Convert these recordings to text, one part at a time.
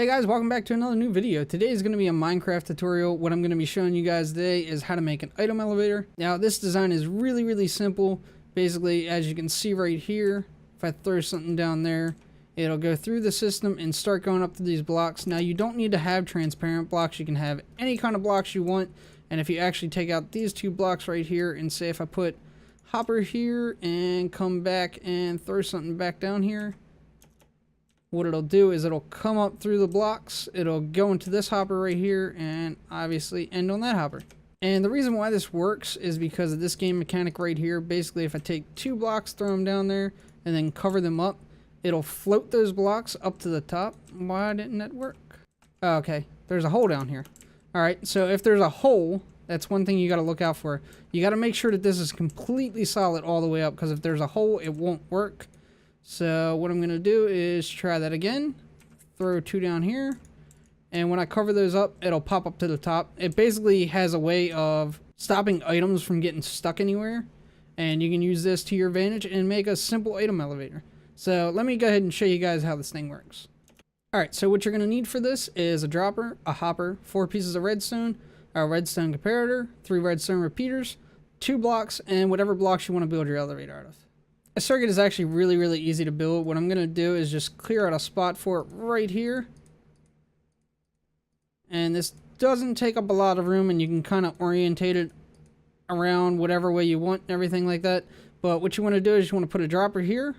Hey guys, welcome back to another new video. Today is going to be a Minecraft tutorial. What I'm going to be showing you guys today is how to make an item elevator. Now this design is really simple. Basically, as you can see right here, if I throw something down there, it'll go through the system and start going up to these blocks. Now you don't need to have transparent blocks. You can have any kind of blocks you want. And if you actually take out these two blocks right here and say if I put hopper here and come back and throw something back down here, what it'll do is it'll come up through the blocks, it'll go into this hopper right here, and obviously end on that hopper. And the reason why this works is because of this game mechanic right here. Basically, if I take two blocks, throw them down there, and then cover them up, it'll float those blocks up to the top. Why didn't that work? Oh, okay, there's a hole down here. Alright, so if there's a hole, that's one thing you gotta look out for. You gotta make sure that this is completely solid all the way up, because if there's a hole, it won't work. So what I'm going to do is try that again, throw two down here, and when I cover those up, it'll pop up to the top. It basically has a way of stopping items from getting stuck anywhere, and you can use this to your advantage and make a simple item elevator. So let me go ahead and show you guys how this thing works. Alright, so what you're going to need for this is a dropper, a hopper, 4 pieces of redstone, a redstone comparator, 3 redstone repeaters, 2 blocks, and whatever blocks you want to build your elevator out of. A circuit is actually really easy to build. What I'm going to do is just clear out a spot for it right here. And this doesn't take up a lot of room, and you can kind of orientate it around whatever way you want and everything like that. But what you want to do is you want to put a dropper here.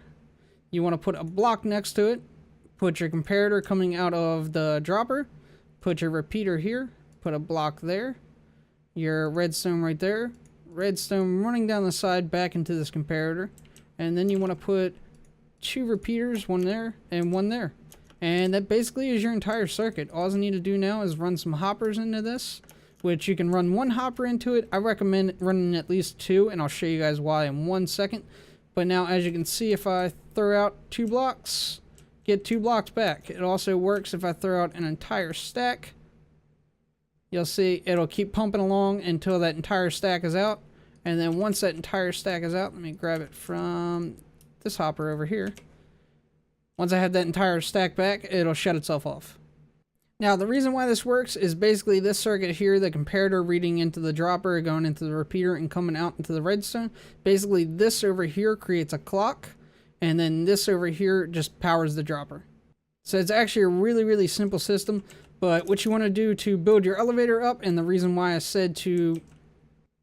You want to put a block next to it. Put your comparator coming out of the dropper. Put your repeater here. Put a block there. Your redstone right there. Redstone running down the side back into this comparator. And then you want to put 2 repeaters, one there and one there. And that basically is your entire circuit. All you need to do now is run some hoppers into this, which you can run 1 hopper into it. I recommend running at least 2, and I'll show you guys why in 1 second. But now, as you can see, if I throw out 2 blocks, get 2 blocks back. It also works if I throw out an entire stack. You'll see it'll keep pumping along until that entire stack is out. And then once that entire stack is out, let me grab it from this hopper over here. Once I have that entire stack back, it'll shut itself off. Now, the reason why this works is basically this circuit here, the comparator reading into the dropper, going into the repeater, and coming out into the redstone. Basically, this over here creates a clock, and then this over here just powers the dropper. So it's actually a really simple system, but what you want to do to build your elevator up, and the reason why I said to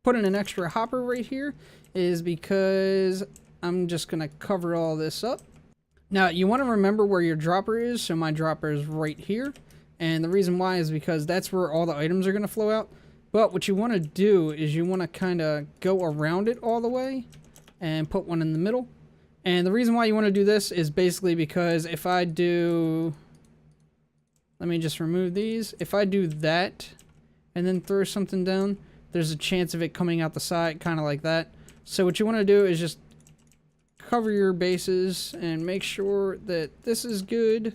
put in an extra hopper right here is because I'm just going to cover all this up. Now, you want to remember where your dropper is, so my dropper is right here. And the reason why is because that's where all the items are going to flow out. But what you want to do is you want to kind of go around it all the way and put one in the middle. And the reason why you want to do this is basically because if I do... Let me just remove these. If I do that and then throw something down, there's a chance of it coming out the side, kind of like that. So what you want to do is just cover your bases and make sure that this is good.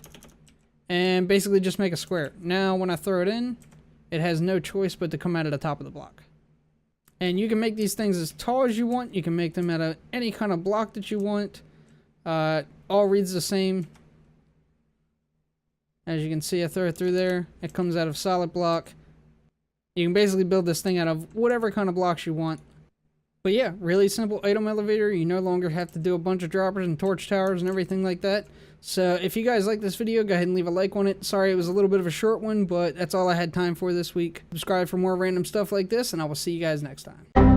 And basically just make a square. Now when I throw it in, it has no choice but to come out of the top of the block. And you can make these things as tall as you want. You can make them out of any kind of block that you want. All reads the same. As you can see, I throw it through there. It comes out of solid block. You can basically build this thing out of whatever kind of blocks you want. But yeah, really simple item elevator. You no longer have to do a bunch of droppers and torch towers and everything like that. So if you guys like this video, go ahead and leave a like on it. Sorry it was a little bit of a short one, but that's all I had time for this week. Subscribe for more random stuff like this, and I will see you guys next time.